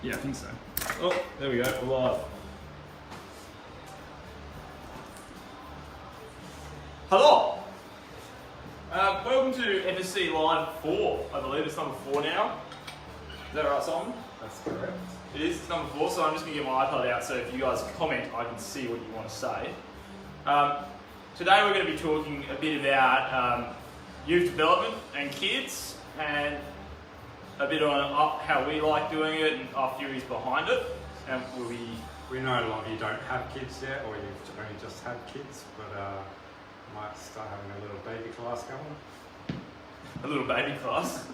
Yeah, I think so. Oh, there we go, we're live. Hello! Welcome to FSC Live Ep.4. I believe it's number 4 now. Is that right, Simon? That's correct. It is, it's number 4, so I'm just going to get my iPad out so if you guys comment, I can see what you want to say. Today we're going to be talking a bit about youth development and kids, and a bit on how we like doing it and our theories behind it. And We know a lot of you don't have kids yet, or you've only just had kids, but might start having a little baby class going. A little baby class.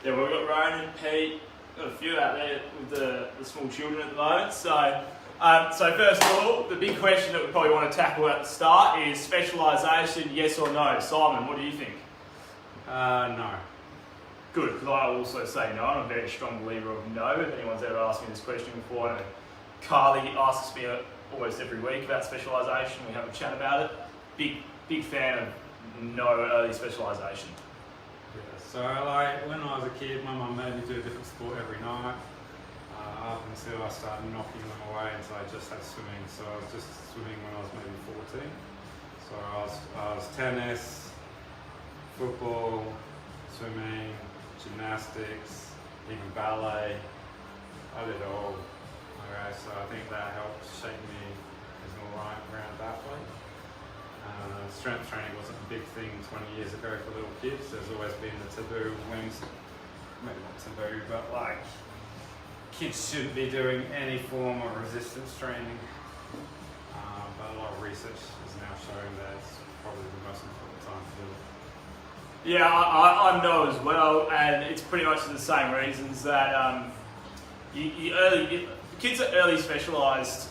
Yeah, we've got Rowan and Pete, got a few out there with the small children at the moment. So first of all, the big question that we probably want to tackle at the start is specialisation, yes or no? Simon, what do you think? No. Good, because I also say no. I'm a very strong believer of no. If anyone's ever asked me this question before, I know Carly asks me almost every week about specialisation. We have a chat about it. Big fan of no early specialisation. Yeah, so like when I was a kid, my mum made me do a different sport every night. Up until I started knocking them away until I just had swimming. So I was just swimming when I was maybe 14. So I was tennis, football, swimming, gymnastics, even ballet. I did it all. Okay, so I think that helped shape me as an all-round athlete. Strength training wasn't a big thing 20 years ago for little kids. There's always been the taboo wings, maybe not taboo, but like kids shouldn't be doing any form of resistance training. But a lot of research is now showing that it's probably the most important time to do it. Yeah, I know as well, and it's pretty much for the same reasons that kids are early specialised.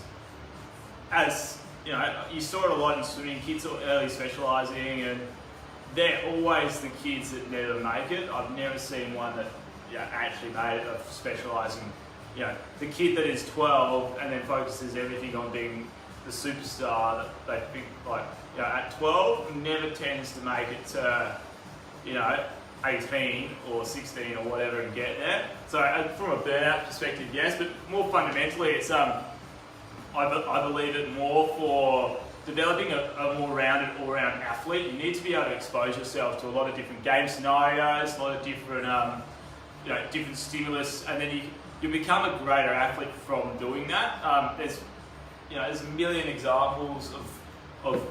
As you know, you saw it a lot in swimming. Kids are early specialising, and they're always the kids that never make it. I've never seen one that actually made it of specialising. You know, the kid that is 12 and then focuses everything on being the superstar that they think, like, you know, at 12 never tends to make it to, 18 or 16 or whatever and get there. So from a burnout perspective, yes, but more fundamentally, it's I believe it more for developing a more rounded, all-round athlete. You need to be able to expose yourself to a lot of different game scenarios, a lot of different different stimulus, and then you become a greater athlete from doing that. There's a million examples of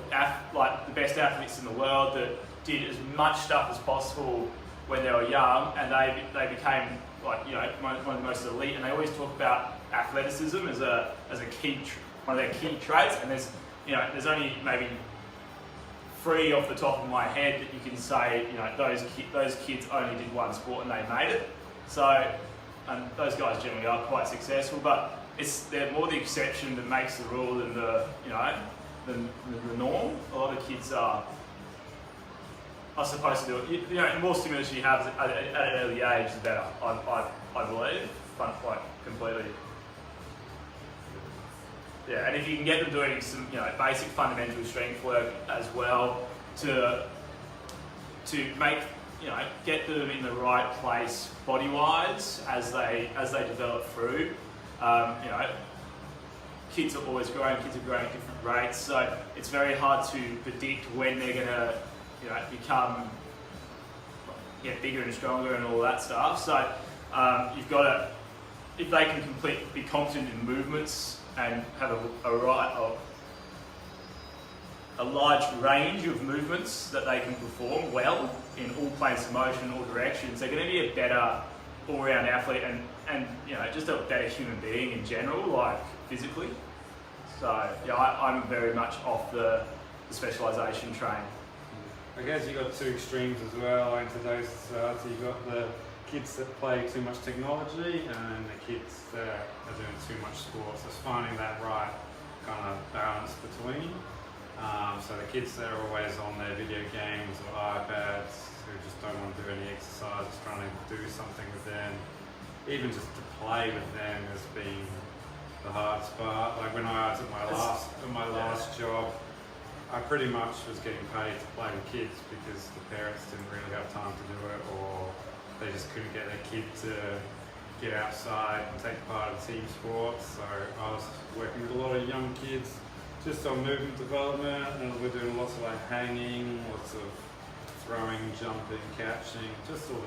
the best athletes in the world that did as much stuff as possible when they were young, and they became one of the most elite. And they always talk about athleticism as a key one of their key traits. And there's only maybe 3 off the top of my head that you can say those kids only did one sport and they made it. So, and those guys generally are quite successful, but they're more the exception that makes the rule than the norm. A lot of kids are supposed to do it. The more stimulus you have at an early age, the better. I believe, quite completely. Yeah, and if you can get them doing some basic fundamental strength work as well to make get them in the right place body wise as they develop through. Kids are always growing. Kids are growing at different rates, so it's very hard to predict when they're gonna get bigger and stronger and all that stuff. So you've got to, if they can be competent in movements and have a large range of movements that they can perform well in all planes of motion, all directions, they're going to be a better all-round athlete and just a better human being in general, like physically. So I'm very much off the specialisation train. I guess you've got 2 extremes as well in today's society. You've got the kids that play too much technology and the kids that are doing too much sports. It's finding that right kind of balance between. So the kids that are always on their video games or iPads who just don't want to do any exercise, trying to do something with them, even just to play with them has been the hardest part. Like when I was at my last job, I pretty much was getting paid to play with kids because the parents didn't really have time to do it, or they just couldn't get their kid to get outside and take part in team sports. So I was working with a lot of young kids just on movement development, and we're doing lots of like hanging, lots of throwing, jumping, catching, just all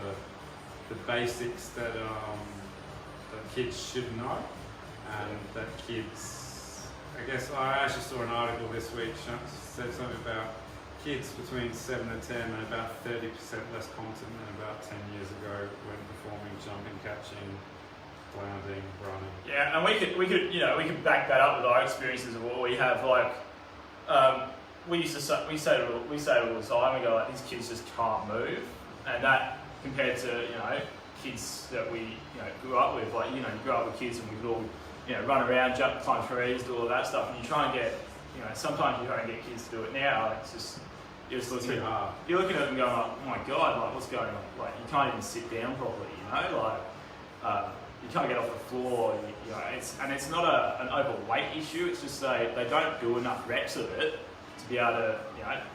the basics that kids should know, and that kids, I guess I actually saw an article this week said something about kids between 7 and 10 are about 30% less competent than about 10 years ago when performing jumping, catching, bounding, running. Yeah, and we could back that up with our experiences of what we have. Like, we say it all the time. We go like, these kids just can't move, and that compared to kids that we grew up with. Like, you grew up with kids and we could all run around, jump, climb trees, do all that stuff, and you try and get sometimes you try and get kids to do it now. Like, it's just you're looking at them going like, oh my god, like what's going on? Like, you can't even sit down properly. You can't get off the floor. It's not an overweight issue. It's just they don't do enough reps of it to be able to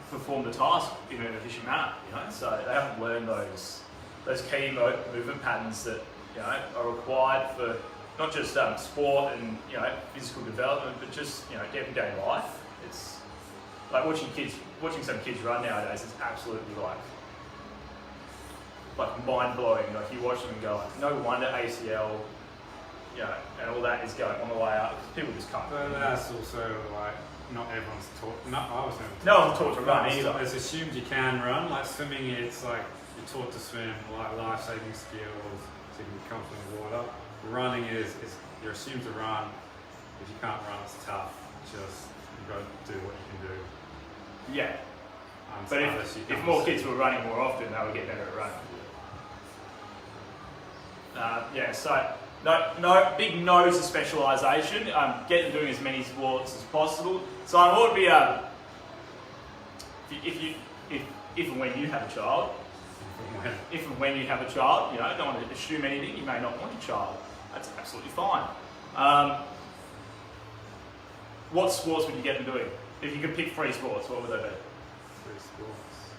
perform the task in an efficient manner. So they haven't learned those key movement patterns that are required for not just sport and physical development, but just everyday life. It's like watching some kids run nowadays is absolutely like mind blowing. Like, you watch them and go like, no wonder ACL, and all that is going on the way up. People just can't. But that's also like, not everyone's taught. No one's taught to run either. It's assumed you can run. Like swimming, it's like you're taught to swim, like life-saving skills, so you can be comfortable in water. Running is you're assumed to run. If you can't run, it's tough. Just you've got to do what you can do. Yeah. But if more kids were running more often, they would get better at running. So no big no to specialisation. Get them doing as many sports as possible. So what would be if and when you have a child, don't want to assume anything. You may not want a child. That's absolutely fine. What sports would you get them doing? If you could pick 3 sports, what would they be?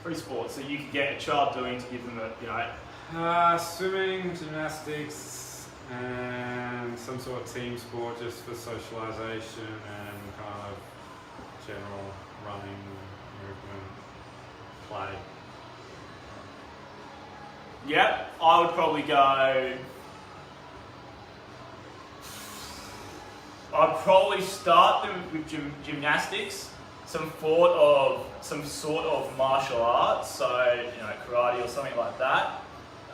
3 sports. So you could get a child doing to give them swimming, gymnastics, and some sort of team sport just for socialisation and kind of general running, movement, play. Yeah, I would probably go. I'd probably start them with gymnastics, some sort of martial arts, so karate or something like that.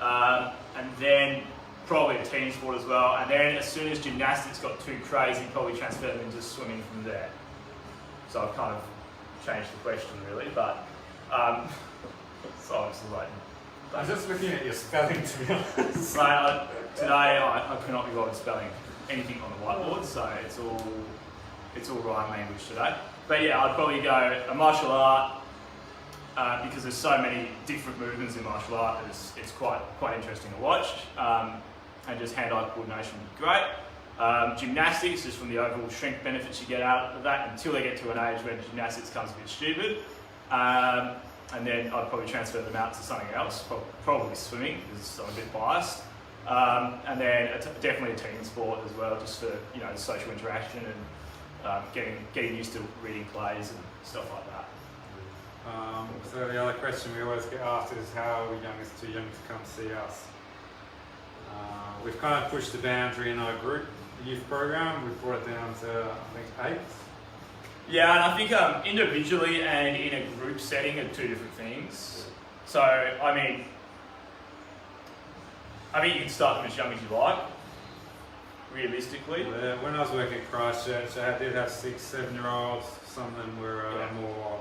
And then probably a team sport as well. And then as soon as gymnastics got too crazy, probably transfer them into swimming from there. So I've kind of changed the question really, but so I was like, I'm just looking at your spelling, to be honest. Today I cannot be bothered spelling anything on the whiteboard, so it's all rhyme language today. But yeah, I'd probably go a martial art. Because there's so many different movements in martial art, it's quite interesting to watch, and just hand-eye coordination would be great. Gymnastics, just from the overall strength benefits you get out of that, until they get to an age where gymnastics becomes a bit stupid, and then I'd probably transfer them out to something else, probably swimming, because I'm a bit biased, and then definitely a team sport as well, just for the social interaction and getting used to reading plays and stuff like that. So the other question we always get asked is, how are we too young to come see us? We've kind of pushed the boundary in our group youth program. We've brought it down to, I think, 8. Yeah, and I think individually and in a group setting are 2 different things. So, I mean you can start them as young as you like, realistically. Well, when I was working at Christchurch, I did have 6, 7-year-olds. Some of them were more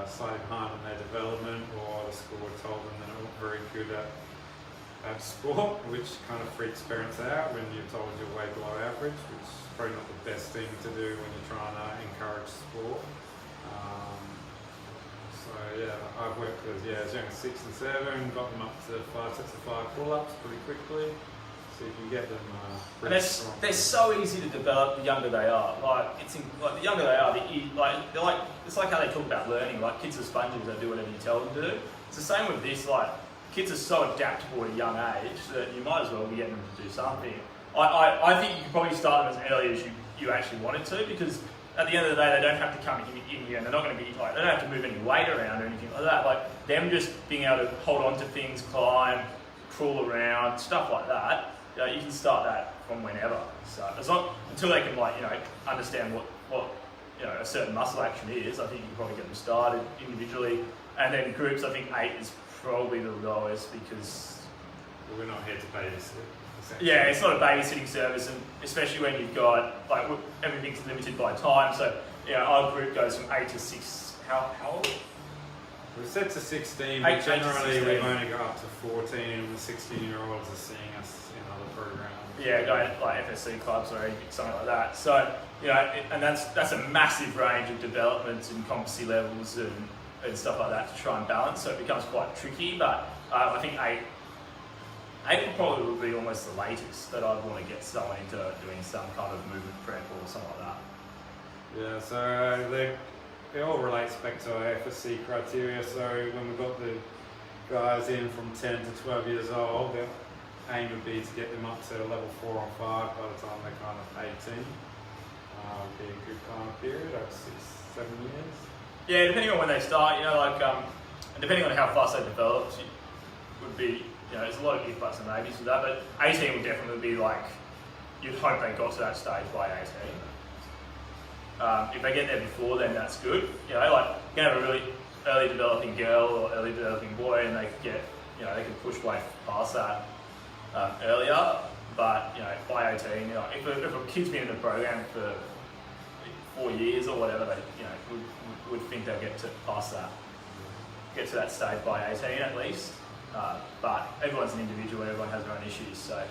slightly behind in their development, or the school had told them they're not very good at sport, which kind of freaks parents out when you're told you're way below average, which is probably not the best thing to do when you're trying to encourage sport. So yeah, I've worked with as young as 6 and 7, got them up to 5 sets of 5 pull-ups pretty quickly. So you can get them they're so easy to develop the younger they are. The younger they are, it's like how they talk about learning. Like, kids are sponges, they do whatever you tell them to do. It's the same with this. Like, kids are so adaptable at a young age that you might as well be getting them to do something. I think you can probably start them as early as you actually wanted to, because at the end of the day, they don't have to come in here and they're not going to be like, they don't have to move any weight around or anything like that. Like them just being able to hold on to things, climb, crawl around, stuff like that. You can start that from whenever. So until they can understand what a certain muscle action is, I think you can probably get them started individually. And then groups, I think 8 is probably the lowest, because we're not here to babysit. Yeah, it's not a babysitting service, and especially when you've got everything's limited by time. So our group goes from 8 to 6. How old? We're set to 16, but generally we've only got up to 14, and the 16-year-olds are seeing us in other programs. Yeah, going to FSC clubs or something like that. So and that's a massive range of developments and competency levels and stuff like that to try and balance. So it becomes quite tricky, but I think 8 probably would be almost the latest that I'd want to get someone into doing some kind of movement prep or something like that. Yeah, so it all relates back to our FSC criteria. So when we've got the guys in from 10 to 12 years old, the aim would be to get them up to level 4 or 5 by the time they're kind of 18. Would be a good kind of period, over 6-7 years. Yeah, depending on when they start, and depending on how fast they develop, it would be, there's a lot of if, buts and maybes with that, but 18 would definitely be you'd hope they got to that stage by 18. If they get there before then, that's good. You can have a really early developing girl or early developing boy, and they could get, they could push way past that earlier. But by 18, if a kid's been in the program for 4 years or whatever, they would think they'll get to past that, get to that stage by 18 at least. But everyone's an individual, and everyone has their own issues. So,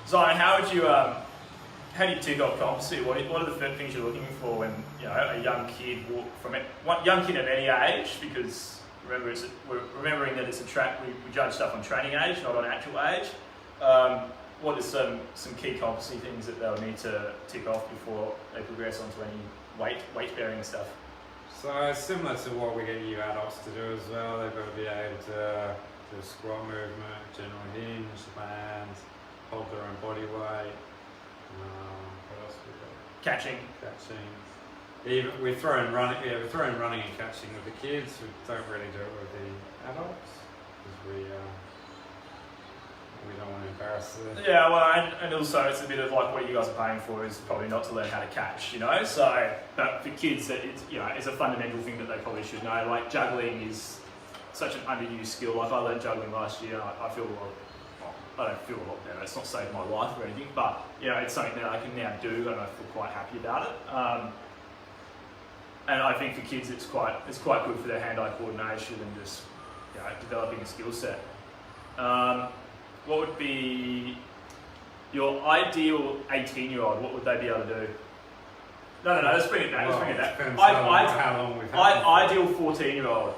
Zion, how do you tick off competency? What are the things you're looking for when a young kid young kid at any age? Because remember, we're remembering that it's we judge stuff on training age, not on actual age. What are some key competency things that they'll need to tick off before they progress onto any weight bearing stuff? So similar to what we get you adults to do as well, they've got to be able to do squat movement, general hinge, land, hold their own body weight. What else we got? Catching. Even we're throwing running and catching with the kids. We don't really do it with the adults because we don't want to embarrass them. Yeah, well, and also it's a bit of what you guys are paying for is probably not to learn how to catch, So, but for kids, it's a fundamental thing that they probably should know. Juggling is such an underused skill. I learned juggling last year. I feel I don't feel a lot better. It's not saved my life or anything, but it's something that I can now do, and I feel quite happy about it. And I think for kids, it's quite good for their hand-eye coordination and just developing a skill set. What would be your ideal 18-year-old? What would they be able to do? No, let's bring it back. How long we've had Ideal 14-year-old.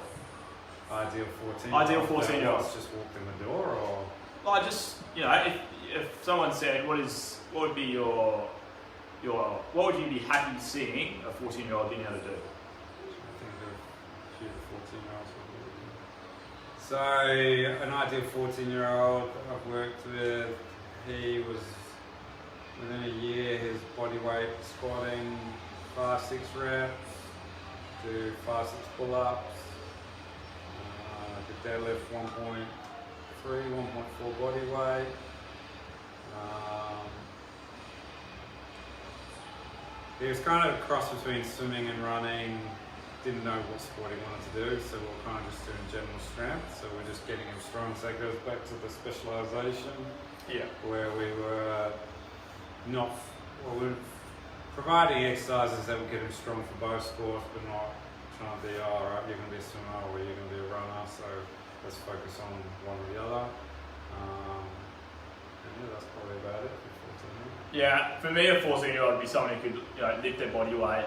Ideal 14. Ideal 14-year-old. Just walked in the door, or? Well, if someone said, what would be what would you be happy seeing a 14-year-old being able to do? I think a few of the 14-year-olds would be. So, an ideal 14-year-old I've worked with, he was, within a year, his body weight squatting 5-6 reps, do 5-6 pull-ups, could deadlift 1.3, 1.4 body weight. He was kind of a cross between swimming and running, didn't know what sport he wanted to do, so we were kind of just doing general strength, so we're just getting him strong. So it goes back to the specialisation, where we were we're providing exercises that would get him strong for both sports, but not trying to be, alright, you're going to be a swimmer or you're going to be a runner, so let's focus on one or the other. And that's probably about it. Yeah, for me, a 14-year-old would be someone who could lift their body weight,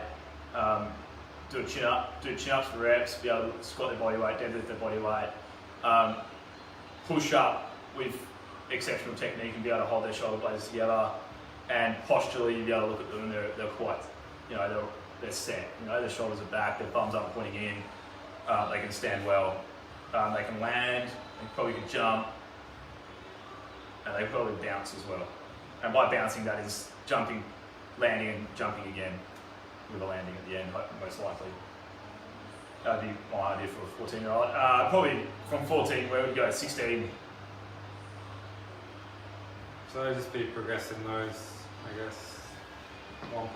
do chin-ups for reps, be able to squat their body weight, deadlift their body weight, push up with exceptional technique and be able to hold their shoulder blades together, and posturally you'd be able to look at them and they're quite, they're set. Their shoulders are back, their thumbs up pointing in, they can stand well. They can land, they probably can jump, and they probably bounce as well. And by bouncing, that is jumping, landing and jumping again with a landing at the end, most likely. That'd be my idea for a 14-year-old. Probably from 14, where would you go? 16. So just be progressing those, I guess, 1.25,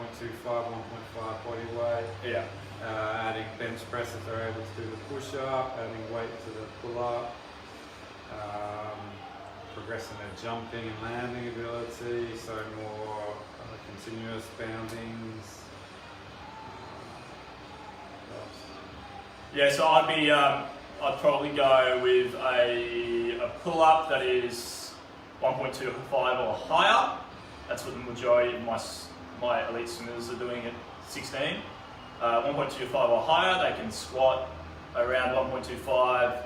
1.5 body weight. Yeah. Adding bench press if they're able to do the push-up, adding weight to the pull-up, progressing their jumping and landing ability, so more continuous boundings. Yeah, so I'd probably go with a pull-up that is 1.25 or higher. That's what the majority of my elite swimmers are doing at 16. 1.25 or higher, they can squat around 1.25,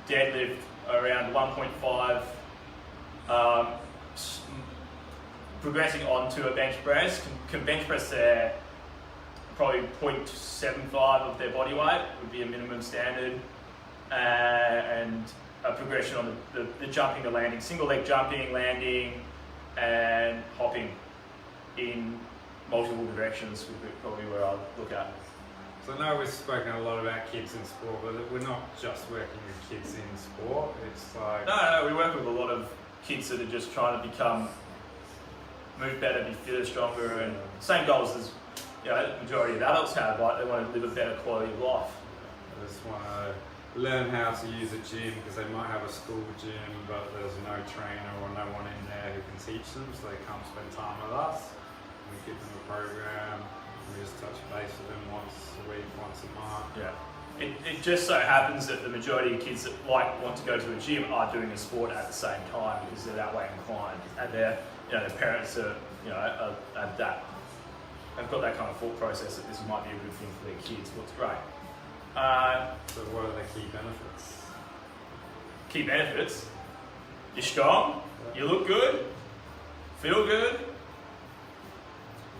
deadlift around 1.5, progressing on to a bench press, can bench press their probably 0.75 of their body weight would be a minimum standard, and a progression on the jumping, the landing, single leg jumping, landing, and hopping in multiple directions would be probably where I'd look at. So I know we've spoken a lot about kids in sport, but we're not just working with kids in sport. It's like... No, we work with a lot of kids that are just trying to move better, be fitter, stronger, and same goals as the majority of adults have. Like they want to live a better quality of life. They just want to learn how to use a gym because they might have a school gym, but there's no trainer or no one in there who can teach them, so they come spend time with us. We give them a program, we just touch base with them once a week, once a month. Yeah. It just so happens that the majority of kids that want to go to a gym are doing a sport at the same time because they're that way inclined, and their parents are have got that kind of thought process that this might be a good thing for their kids. What's great. So what are the key benefits? Key benefits: you're strong, you look good, feel good.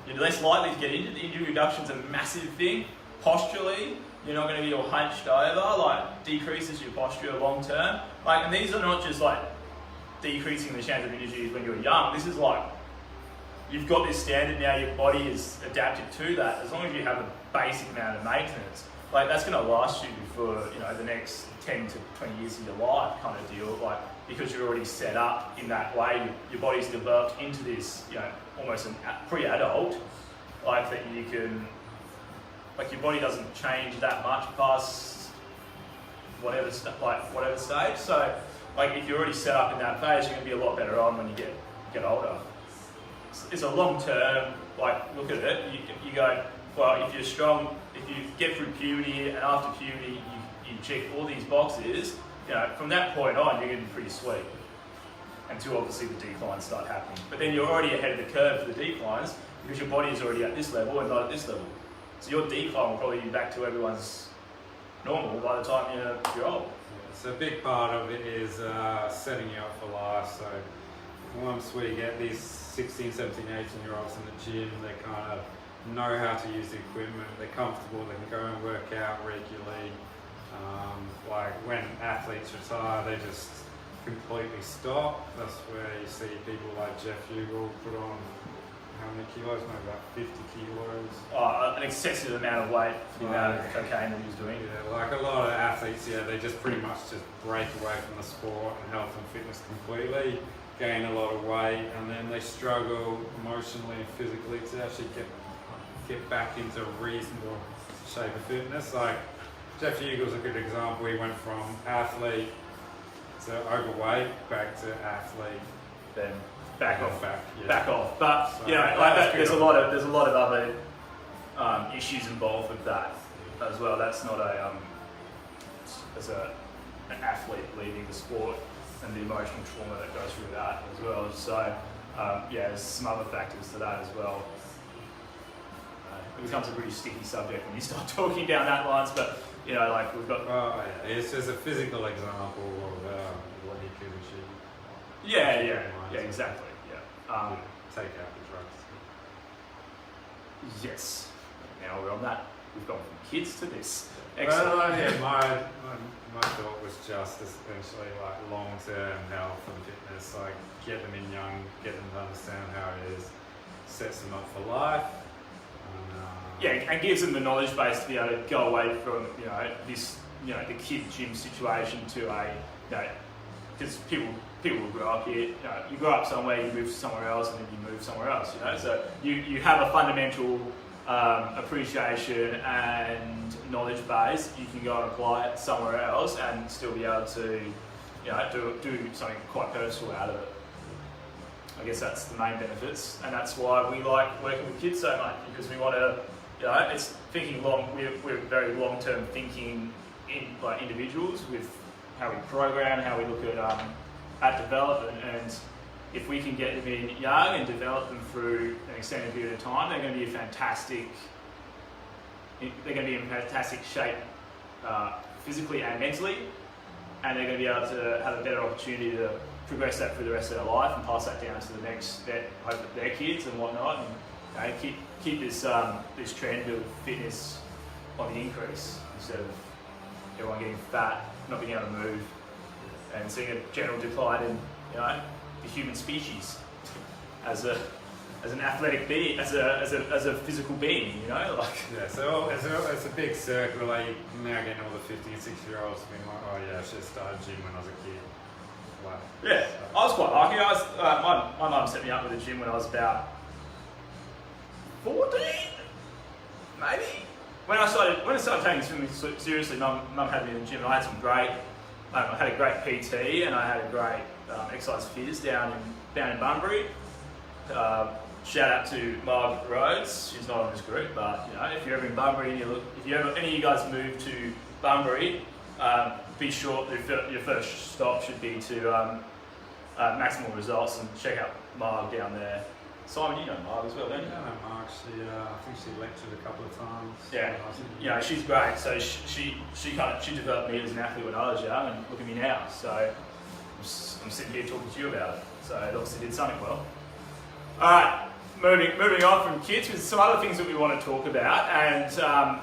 You're less likely to get injured. Injury reduction's a massive thing. Posturally, you're not going to be all hunched over. Like decreases your posture long term. And these are not just like decreasing the chance of injuries when you're young. This is like you've got this standard now. Your body is adapted to that. As long as you have a basic amount of maintenance, that's going to last you for the next 10 to 20 years of your life, kind of deal. Because you're already set up in that way. Your body's developed into this, almost a pre-adult, that you can, your body doesn't change that much past whatever stage. So, if you're already set up in that phase, you're going to be a lot better on when you get older. It's a long term. Look at it. You go, well, if you're strong, if you get through puberty and after puberty, you check all these boxes. From that point on, you're going to be pretty sweet. Until obviously the declines start happening. But then you're already ahead of the curve for the declines because your body is already at this level and not at this level. So your decline will probably be back to everyone's normal by the time you're old. So a big part of it is setting you up for life. So once we get these 16, 17, 18-year-olds in the gym, they kind of know how to use the equipment, they're comfortable, they can go and work out regularly. When athletes retire, they just completely stop. That's where you see people like Jeff Hugel put on how many kilos? Maybe about 50 kilos. An excessive amount of weight for the amount of cocaine that he was doing. Yeah, a lot of athletes, they just pretty much just break away from the sport and health and fitness completely, gain a lot of weight, and then they struggle emotionally and physically to actually get back into reasonable shape of fitness. Jeff Hugel's a good example. He went from athlete to overweight back to athlete, then back off. But so, there's a lot of other issues involved with that as well. That's not as an athlete leaving the sport and the emotional trauma that goes through that as well. So there's some other factors to that as well. It becomes a pretty sticky subject when you start talking down that lines, but we've got. It's just a physical example of what he could achieve. Yeah, exactly. Take out the drugs. Yes. Now we're on that. we've gone from kids to this. Well, Excellent. yeah, my thought was just essentially like long-term health and fitness, like get them in young, get them to understand how it is, sets them up for life. Yeah, and gives them the knowledge base to be able to go away from this the kid gym situation to a because people will grow up here. You grow up somewhere, you move to somewhere else, and then you move somewhere else. So you have a fundamental appreciation and knowledge base. You can go and apply it somewhere else and still be able to do something quite personal out of it. I guess that's the main benefits, and that's why we like working with kids so much, because we want to, it's thinking long. We're very long-term thinking individuals with how we program, how we look at development, and if we can get them in young and develop them through an extended period of time, they're going to be in fantastic shape physically and mentally, and they're going to be able to have a better opportunity to progress that through the rest of their life and pass that down to the next their kids and whatnot, and keep this this trend of fitness on the increase instead of everyone getting fat, not being able to move, and seeing a general decline in the human species as an athletic being, as a physical being, Yeah, so it's a big circle. Like now getting all the 50 and 60-year-olds being like, oh yeah, I should have started gym when I was a kid. Like, yeah, so. I was quite lucky. My mum set me up with a gym when I was about 14, maybe. When I started taking swimming seriously, mum had me in the gym, and I had a great PT, and I had a great exercise phys down in Bunbury. Shout out to Margaret Rhodes. She's not on this group, but if you're ever in Bunbury and any of you guys move to Bunbury, be sure your first stop should be to Maximal Results and check out Marg down there. Simon, you know Marg as well, don't you? Yeah, I know Marg. I think she lectured a couple of times. Yeah, she's great. So she developed me as an athlete when I was young, and look at me now. So I'm sitting here talking to you about it. So it obviously did something well. All right, moving on from kids with some other things that we want to talk about, and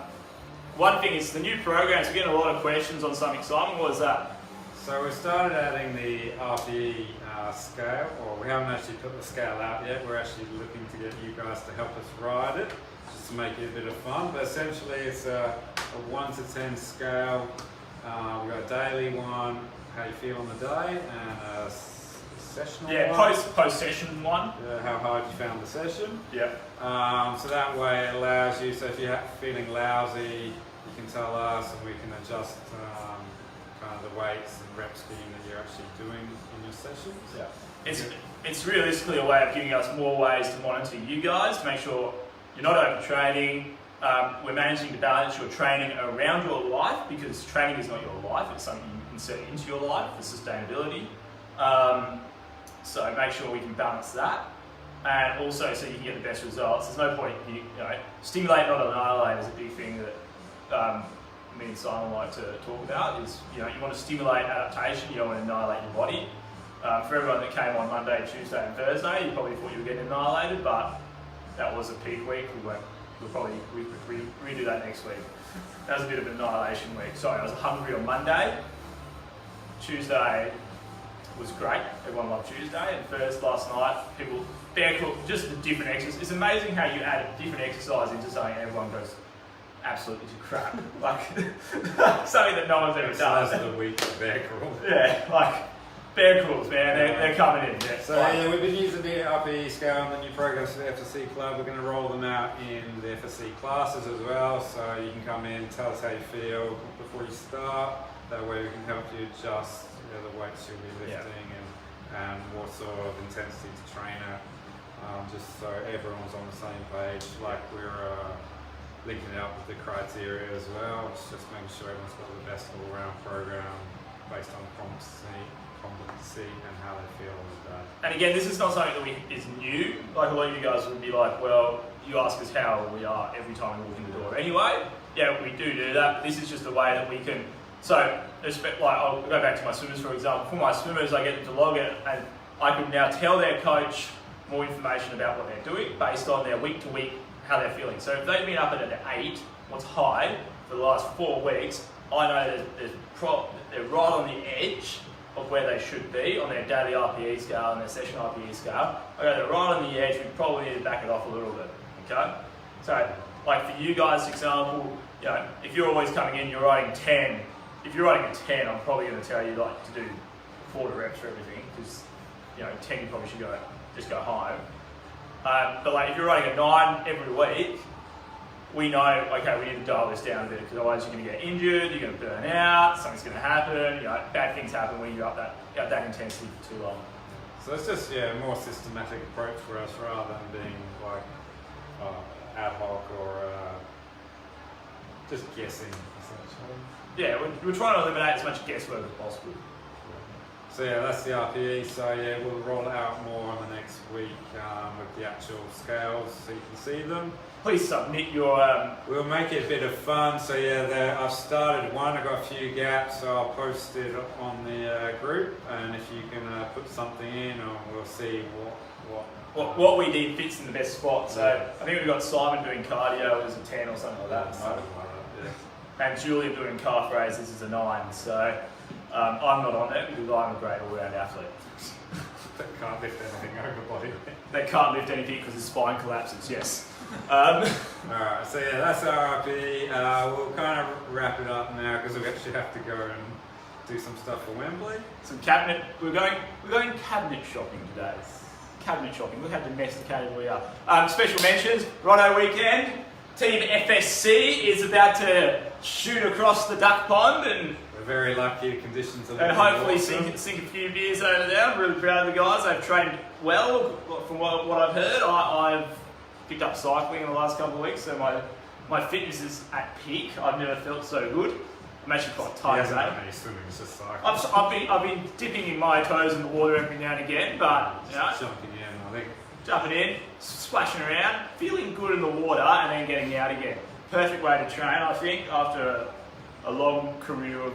one thing is the new programs. We're getting a lot of questions on something. Simon, what was that? So we started adding the RPE scale, or we haven't actually put the scale out yet. We're actually looking to get you guys to help us ride it, just to make it a bit of fun. But essentially it's a 1 to 10 scale. We've got a daily one, how you feel on the day, and a sessional one. Post-session one. How hard you found the session. Yep. So that way it allows you, so if you're feeling lousy, you can tell us and we can adjust kind of the weights and rep scheme that you're actually doing in your sessions. Yeah. It's realistically a way of giving us more ways to monitor you guys, to make sure you're not overtraining. We're managing to balance your training around your life, because training is not your life, it's something you insert into your life for sustainability. So make sure we can balance that, and also so you can get the best results. There's no point, stimulate not annihilate is a big thing that me and Simon like to talk about. Is you want to stimulate adaptation, you don't want to annihilate your body. For everyone that came on Monday, Tuesday, and Thursday, you probably thought you were getting annihilated, but that was a peak week. We'll probably redo that next week. That was a bit of an annihilation week. Sorry, I was hungry on Monday. Tuesday was great. Everyone loved Tuesday. And first, last night, people just the different exercises. It's amazing how you add a different exercise into something and everyone goes absolutely to crap. Like something that no one's ever done. Exercise of the week, bear crawl. Yeah, like bear crawls, man. They're coming in. Yeah. So we've been using the RPE scale and the new programs for the FSC Club. We're going to roll them out in the FSC classes as well. So you can come in, tell us how you feel before you start. That way we can help you adjust the weights you'll be lifting and what sort of intensity to train at, just so everyone's on the same page. Like we're linking it up with the criteria as well. It's just making sure everyone's got the best all-round program based on competency and how they feel on the day. And again, this is not something that is new. Like a lot of you guys would be like, well, you ask us how we are every time we walk in the door. Anyway, yeah, we do that. This is just a way that we can. So, I'll go back to my swimmers, for example. For my swimmers, I get them to log it, and I can now tell their coach more information about what they're doing based on their week to week, how they're feeling. So if they've been up at an 8 what's high for the last 4 weeks, I know that they're right on the edge of where they should be on their daily RPE scale and their session RPE scale. I go, they're right on the edge, we probably need to back it off a little bit, okay? So, like for you guys, for example, you know, if you're always coming in, you're riding 10. If you're riding a 10, I'm probably going to tell you like to do 40 reps for everything, because, you know, 10 you probably should just go home. But like if you're riding a 9 every week, we know, okay, we need to dial this down a bit, because otherwise you're going to get injured, you're going to burn out, something's going to happen, you know, bad things happen when you're up that intensity for too long. So it's just, yeah, a more systematic approach for us rather than being like ad hoc or just guessing, essentially. Yeah, we're trying to eliminate as much guesswork as possible. So yeah, that's the RPE. So yeah, we'll roll it out more on the next week with the actual scales so you can see them. Please submit your... We'll make it a bit of fun. So yeah, I've started one, I've got a few gaps, so I'll post it on the group, and if you can put something in, we'll see what we did fits in the best spot. So I think we've got Simon doing cardio as a 10 or something like that. Something like that, yeah. And Julia doing calf raises as a 9. So I'm not on it because I'm a great all-round athlete. That can't lift anything over body. They can't lift anything because the spine collapses, yes. Alright, so yeah, that's our RP. We'll kind of wrap it up now because we actually have to go and do some stuff for Wembley. Some cabinet, we're going cabinet shopping today. Cabinet shopping, look how domesticated we are. Special mentions, Righto weekend. Team FSC is about to shoot across the duck pond and we're very lucky conditions and hopefully sink a few beers over there. I'm really proud of the guys. They've trained well from what I've heard. I've picked up cycling in the last couple of weeks, so my fitness is at peak. I've never felt so good. I'm actually quite tired today. Any swimming, it's just cycling. I've been dipping my toes in the water every now and again, but you know, jumping in, splashing around, feeling good in the water, and then getting out again. Perfect way to train, I think, after a long career of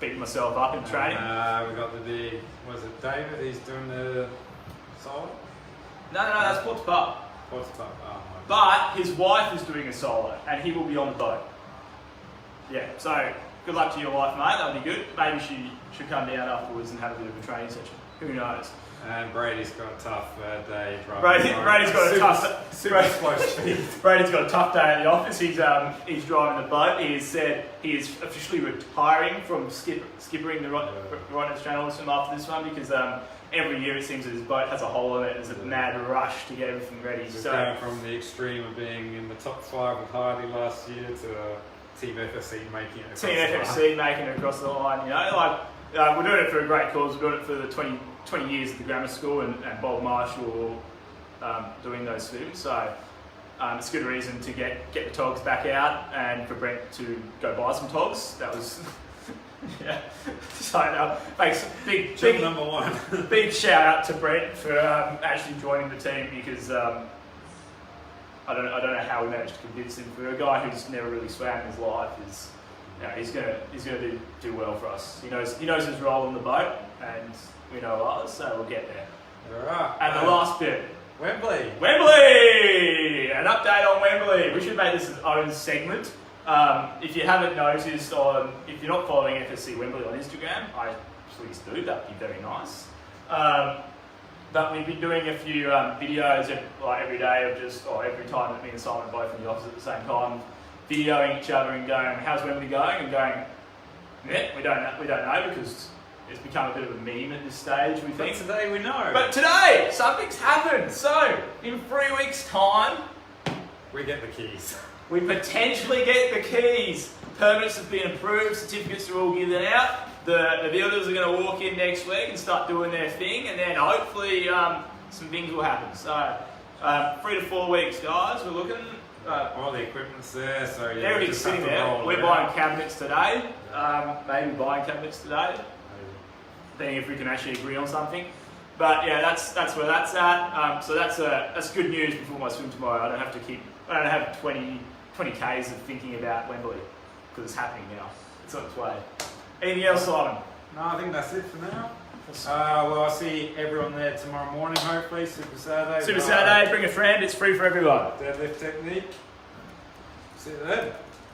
beating myself up in training. We got the big, was it David? He's doing the solo? No, that's Port's Pub. Port's Pub, oh my God. But his wife is doing a solo, and he will be on the boat. Yeah, so good luck to your wife, mate. That'll be good. Maybe she should come down afterwards and have a bit of a training session. Who knows? And Brady's got a tough day. Brady's got a tough. Brady's got a tough day at the office. He's driving the boat. He has said he is officially retiring from skippering the Rottnest Channel swim after this one because every year it seems that his boat has a hole in it. There's a mad rush to get everything ready. So going from the extreme of being in the top 5 with Hardy last year to Team FSC making it across the line. You know, like we're doing it for a great cause. We're doing it for the 20 years at the grammar school and Bob Marshall doing those swims. So it's a good reason to get the togs back out and for Brent to go buy some togs. That was yeah. So thanks, big number one. Big shout out to Brent for actually joining the team because I don't know how we managed to convince him. For a guy who's never really swam in his life, he's gonna do well for us. He knows his role on the boat, and we know ours, so we'll get there. All right. And the last bit, Wembley. An update on Wembley. We should make this its own segment. If you haven't noticed, if you're not following FSC Wembley on Instagram, please do. That'd be very nice. But we've been doing a few videos every day of every time that me and Simon are both in the office at the same time, videoing each other and going, "How's Wembley going?" and going, "Yeah, we don't know because it's become a bit of a meme at this stage. We think." But today we know. But today something's happened. So in 3 weeks' time, we get the keys. We potentially get the keys. Permits have been approved. Certificates are all given out. The builders are going to walk in next week and start doing their thing, and then hopefully some things will happen. So 3 to 4 weeks, guys. We're looking. All the equipment's there, so yeah. Everything's sitting there. We're buying cabinets today. Maybe buying cabinets today. Depending if we can actually agree on something. But yeah, that's where that's at. So that's good news before my swim tomorrow. I don't have 20 Ks of thinking about Wembley because it's happening now. It's on its way. Anything else, Simon? No, I think that's it for now. Well, I'll see everyone there tomorrow morning, hopefully. Super Saturday. Super Saturday, bring a friend. It's free for everyone. Deadlift technique. See you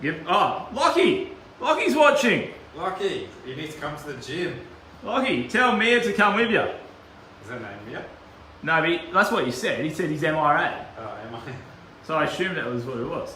then. Oh, Lockie! Lockie's watching! Lucky, you need to come to the gym. Lockie, tell Mia to come with you. Is that name Mia? No, but that's what he said. He said he's MRA. Oh, am I? So I assumed that was what it was.